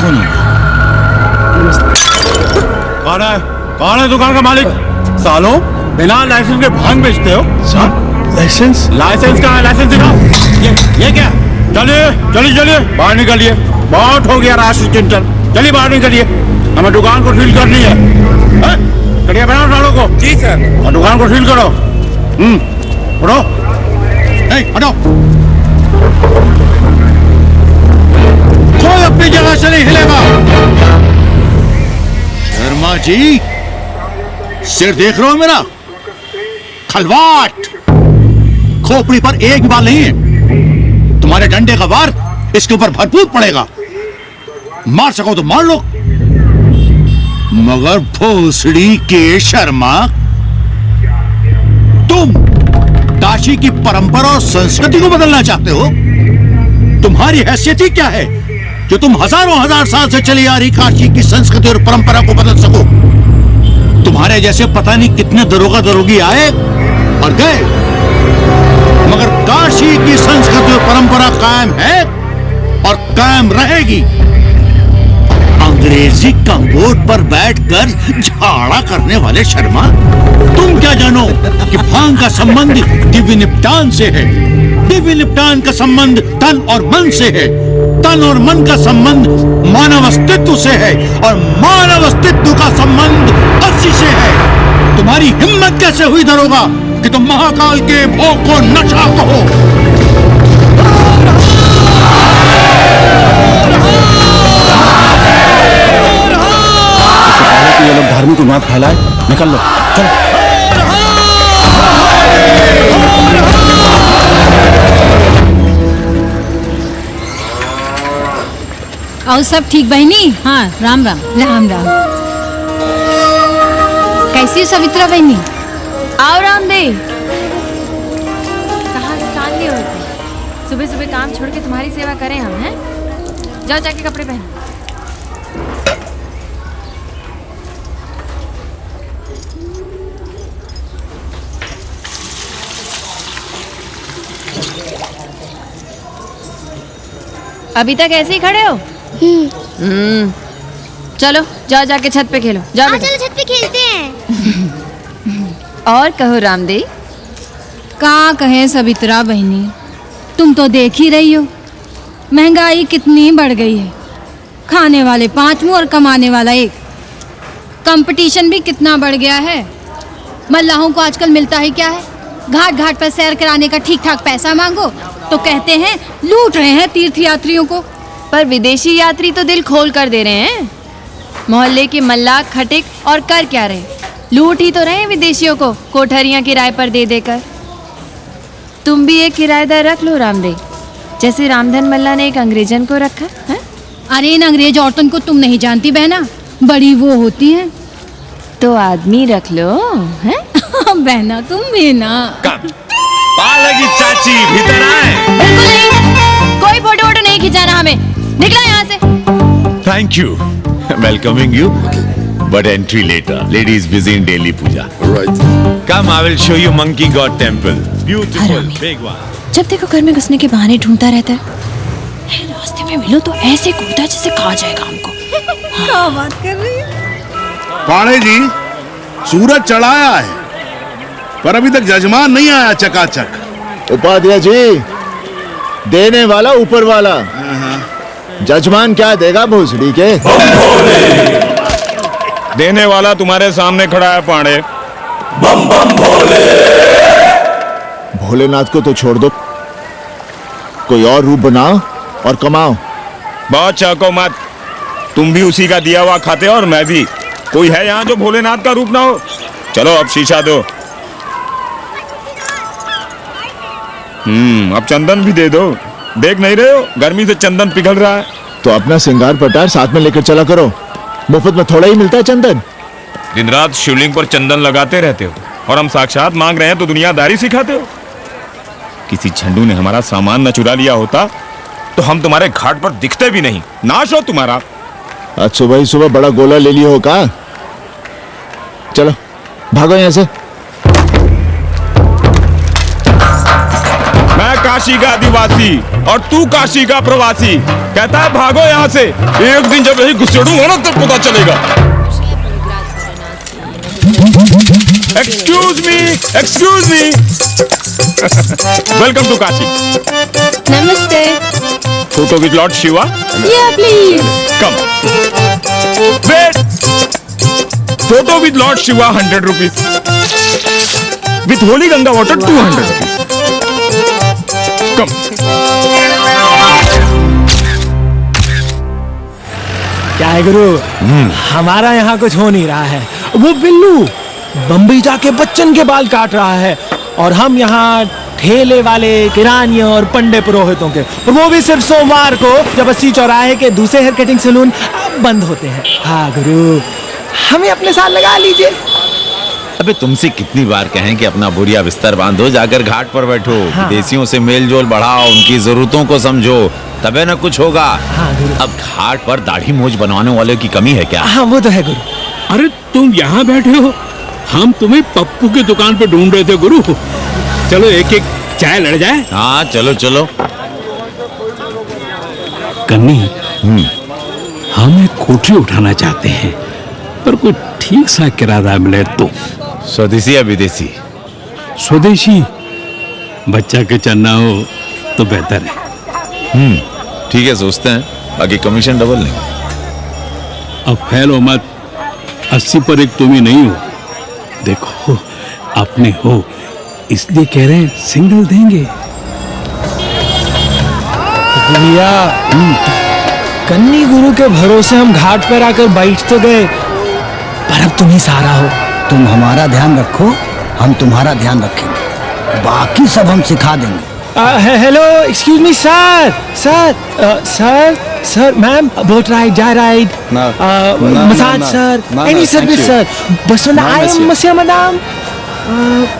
कौन होगा? कौन है दुकान का मालिक? सालों बिना लाइसेंस के भांग बेचते हो? लाइसेंस? लाइसेंस कहाँ है? लाइसेंस दिखाओ। ये क्या? चलिए बाहर निकलिए। बहुत हो गया राशि चिंतन। चलिए बाहर निकलिए, हमें दुकान को सील करनी है। कड़िया बनाओ सालों को। जी सर। और दुकान को सील करो। उठो। हटो। कोई अपनी जगह से नहीं हिलेगा। शर्मा जी, सिर देख रहे हो मेरा? खलवाट, खोपड़ी पर एक बार नहीं है। तुम्हारे डंडे का वार इसके ऊपर भरपूर पड़ेगा। मार सको तो मार लो, मगर भोसड़ी के शर्मा, तुम काशी की परंपरा और संस्कृति को बदलना चाहते हो? तुम्हारी हैसियत ही क्या है जो तुम हजार साल से चली आ रही काशी की संस्कृति और परंपरा को बदल सको? तुम्हारे जैसे पता नहीं कितने दरोगा दरोगी आए और गए, मगर काशी की संस्कृति और परंपरा कायम है और कायम रहेगी। अंग्रेजी कंबोर्ड पर बैठकर झाड़ा करने वाले शर्मा, तुम क्या जानो कि भांग का संबंध दिव्य निपटान से है। दिव्य निपटान का संबंध तन और मन से है। तन और मन का संबंध मानव अस्तित्व से है और मानव अस्तित्व का संबंध अस्सी से है। तुम्हारी हिम्मत कैसे हुई दरोगा कि तुम महाकाल के भोग को नशा कहो? ये लोग धार्मिक उन्माद फैलाए, निकल लो, चलो। और सब ठीक बहनी? हाँ, राम राम। राम राम। कैसी सवित्रा बहनी? आओ रामदेव। कहाँ से साल लिए होते? सुबह सुबह काम छोड़ के तुम्हारी सेवा करें हम, हैं? जाओ जाके कपड़े पहनो। अभी तक ऐसे ही खड़े हो? चलो जाओ जाके छत पे खेलो। जाओ चलो छत पे खेलते हैं। और कहो रामदेव। का कहे सवित्रा बहनी, तुम तो देख ही रही हो महंगाई कितनी बढ़ गई है। खाने वाले 5 मुंह और कमाने वाला 1। कंपटीशन भी कितना बढ़ गया है। मल्लाहों को आजकल मिलता ही क्या है? घाट घाट पर सैर कराने का ठीक ठाक पैसा मांगो तो कहते हैं लूट रहे हैं तीर्थ यात्रियों को। पर विदेशी यात्री तो दिल खोल कर दे रहे हैं। मोहल्ले के मल्लाह खटिक और कर क्या रहे? लूट ही तो रहे हैं विदेशियों को कोठरियां किराए पर दे देकर। तुम भी एक किराएदार रख लो रामदेव, जैसे रामधन मल्ला ने एक अंग्रेजन को रखा है। अरे इन अंग्रेज औरतों को तुम नहीं जानती बहना, बड़ी वो होती हैं। तो आदमी रख लो, हैं? बहना तुम भी ना। पालगी चाची भीतर आए। बिल्कुल नहीं, कोई फोटो वोटो नहीं खिंचाना हमें। निकला यहाँ से। Thank you. Welcoming you, but entry later. Ladies busy in daily puja. Right. Come, I will show you Monkey God Temple. Beautiful, big one. जब देखो घर में घुसने के बहाने ढूंढता रहता है। रास्ते में मिलो तो ऐसे कूदा जैसे खा जाएगा हमको। क्या बात कर रही है? पाणे जी, सूरज चढ़ाया है पर अभी तक जजमान नहीं आया चकाचक। उपाध्याय जी, देने वाला ऊपर वाला, जजमान क्या देगा भोसड़ी के? देने वाला तुम्हारे सामने खड़ा है पांडे। बम बम भोले। भोलेनाथ को तो छोड़ दो, कोई और रूप बनाओ और कमाओ। बहुत चाको मत, तुम भी उसी का दिया हुआ खाते हो और मैं भी। कोई है यहाँ जो भोलेनाथ का रूप ना हो? चलो अब शीशा दो। अब चंदन भी दे दो। देख नहीं रहे हो गर्मी से चंदन पिघल रहा है। तो अपना सिंगार पटार साथ में लेकर चला करो, मुफ्त में थोड़ा ही मिलता है चंदन। दिन रात शिवलिंग पर चंदन लगाते रहते हो और हम साक्षात मांग रहे हैं तो दुनियादारी सिखाते हो। किसी झंडू ने हमारा सामान न चुरा लिया होता तो हम तुम्हारे घाट पर दिखते भी नहीं। नाश हो तुम्हारा। आज सुबह ही सुबह बड़ा गोला ले लिया हो का? चलो भागो यहाँ से। मैं काशी का आदिवासी और तू काशी का प्रवासी। कहता है भागो यहाँ से, एक दिन जब यही घुसेड़ूंगा ना तब पता चलेगा। Excuse me welcome to Kashi. नमस्ते। Photo with lord Shiva. या please. Come wait. Photo with lord Shiva 100 rupees, with holy Ganga water 200 rupees. Come. क्या है गुरु, हमारा यहाँ कुछ हो नहीं रहा है। वो बिल्लू बम्बई जाके बच्चन के बाल काट रहा है और हम यहाँ ठेले वाले, किरानियों और पंडे पुरोहितों के, और वो भी सिर्फ सोमवार को, जब 80 चौराहे के दूसरे हेयर कटिंग सैलून बंद होते हैं। हाँ गुरु, हमें अपने साथ लगा लीजिए। अबे तुमसे कितनी बार कहें कि अपना बोरिया बिस्तर बांधो, जाकर घाट पर बैठो। हाँ। विदेशियों से मेल जोल बढ़ाओ, उनकी जरूरतों को समझो, तबे न कुछ होगा। हाँ गुरु। अब घाट पर दाढ़ी मूछ बनवाने वाले की कमी है क्या? हाँ वो तो है गुरु। अरे तुम यहाँ बैठे हो, हम तुम्हें पप्पू की दुकान पे ढूंढ रहे थे गुरु। चलो एक एक चाय लड़ जाए। हाँ चलो चलो। कन्नी, हम एक कोठरी उठाना चाहते हैं, पर कोई ठीक सा किराया मिले तो। स्वदेशी या विदेशी? स्वदेशी, बच्चा के चन्ना हो तो बेहतर है। ठीक है, सोचते हैं, बाकी कमीशन डबल नहीं। अब फैलो मत, 80 पर एक तुम ही नहीं हो। देखो अपने हो, इसलिए कह रहे हैं सिंगल देंगे। भैया, कन्नी गुरु के भरोसे हम घाट पर आकर बैठ तो गए, पर अब तुम ही सहारा हो। तुम हमारा ध्यान रखो, हम तुम्हारा ध्यान रखेंगे, बाकी सब हम सिखा देंगे। Hello, excuse me sir, sir, ma'am, boat ride, जा ride, massage sir, any service sir, बस आई एम मसिया मैडम,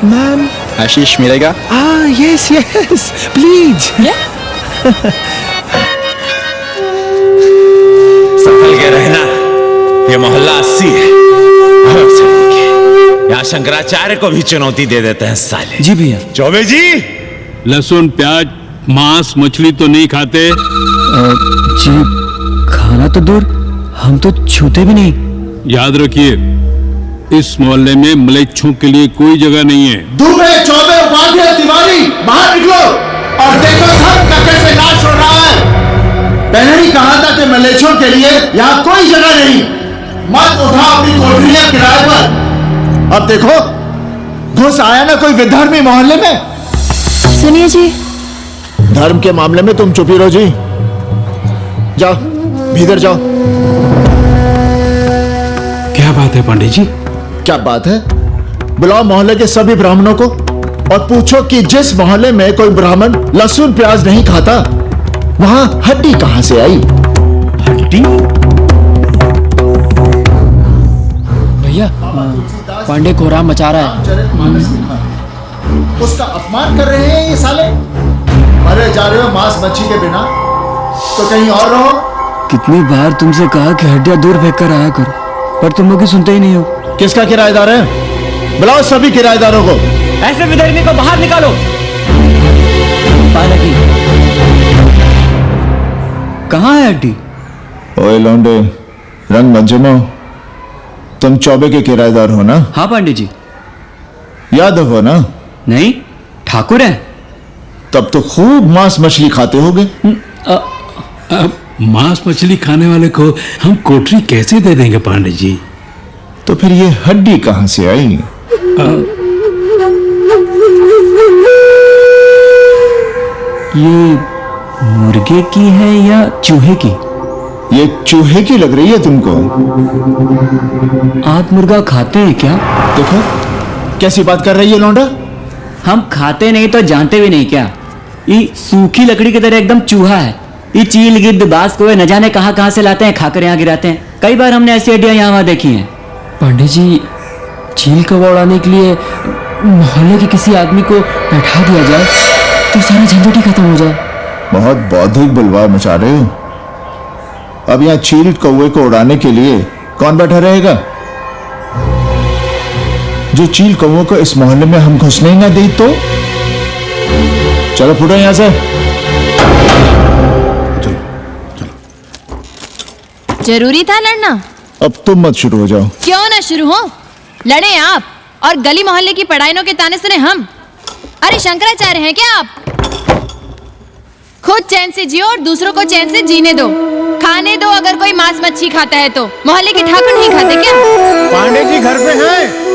मैम। आशीष मिलेगा? Yes, please. संभल के रहना, ये मोहल्ला 80 है। यहाँ शंकराचार्य को भी चुनौती दे देते हैं साले। जी भैया। चौबे जी, लहसुन, प्याज, मांस, मछली तो नहीं खाते? जी, खाना तो दूर, हम तो छूते भी नहीं। याद रखिए, इस मोहल्ले में मलेच्छों के लिए कोई जगह नहीं है। दुबे, चौबे, उपाध्याय, तिवारी, बाहर निकलो और देखो सबका कैसे नाच हो रहा है। पहले ही कहा था कि मलेच्छों के लिए यहाँ कोई जगह नहीं। मत उठाओ अपनी कोठरियां किराए पर। अब देखो, घुस आया ना कोई विधर्मी मोहल्ले में। सुनिए जी, धर्म के मामले में तुम चुप ही रहो जी। जाओ, भीतर जाओ। क्या बात है पंडित जी? क्या बात है? बुलाओ मोहल्ले के सभी ब्राह्मणों को और पूछो कि जिस मोहल्ले में कोई ब्राह्मण लहसुन प्याज नहीं खाता, वहां हड्डी कहां से आई? हड्डी? भैया, पांडे कोहराम मचा रहा है। उसका अपमान कर रहे हैं ये साले। मरे जा रहे हो मांस मच्छी के बिना, तो कहीं और रहो। कितनी बार तुमसे कहा कि हड्डियां दूर फेंक कर आया करो, पर तुम लोग सुनते ही नहीं हो। किसका किराएदार है? बुलाओ सभी किराएदारों को। ऐसे विधर्मी को बाहर निकालो। पालकी, कहाँ है हड्डी? ओए लौंडे, रंग मत जमाओ। तुम चौबे के किराएदार हो ना? हाँ पांडे जी। यादव हो ना? नहीं, ठाकुर है। तब तो खूब मांस मछली खाते होगे। अब मांस मछली खाने वाले को हम कोठरी कैसे दे देंगे पांडे जी? तो फिर ये हड्डी कहां से आई? ये मुर्गे की है या चूहे की? ये चूहे की लग रही है तुमको। आप मुर्गा खाते हैं क्या? देखो कैसी बात कर रही है लौंडा। हम खाते नहीं तो जानते भी नहीं क्या? ये सूखी लकड़ी की तरह एकदम चूहा है। ये चील, गिद्ध, बाज को न जाने कहां से लाते हैं, खाकर यहाँ गिराते हैं। कई बार हमने ऐसी हड्डियां यहाँ वहां देखी हैं। पांडे जी, चील को उड़ाने के लिए मोहल्ले के किसी आदमी को बैठा दिया जाए तो सारा झंझट ही खत्म हो जाए। बहुत बौद्धिक बुलवा मचा रहे हो। अब यहाँ चील कौवे को उड़ाने के लिए कौन बैठा रहेगा? जो चील कौवों को इस मोहल्ले में हम घुसने ही ना दे तो चलो फुटो यहाँ से। जरूरी था लड़ना? अब तुम मत शुरू हो जाओ। क्यों ना शुरू हो? लड़े आप और गली मोहल्ले की पढ़ाइयों के ताने सुने हम। अरे शंकराचार्य हैं क्या आप? खुद चैन से जियो और दूसरों को चैन से जीने दो। खाने दो अगर कोई मांस मच्छी खाता है तो। मोहल्ले के ठाकुर नहीं खाते क्या? पांडे जी घर पे हैं।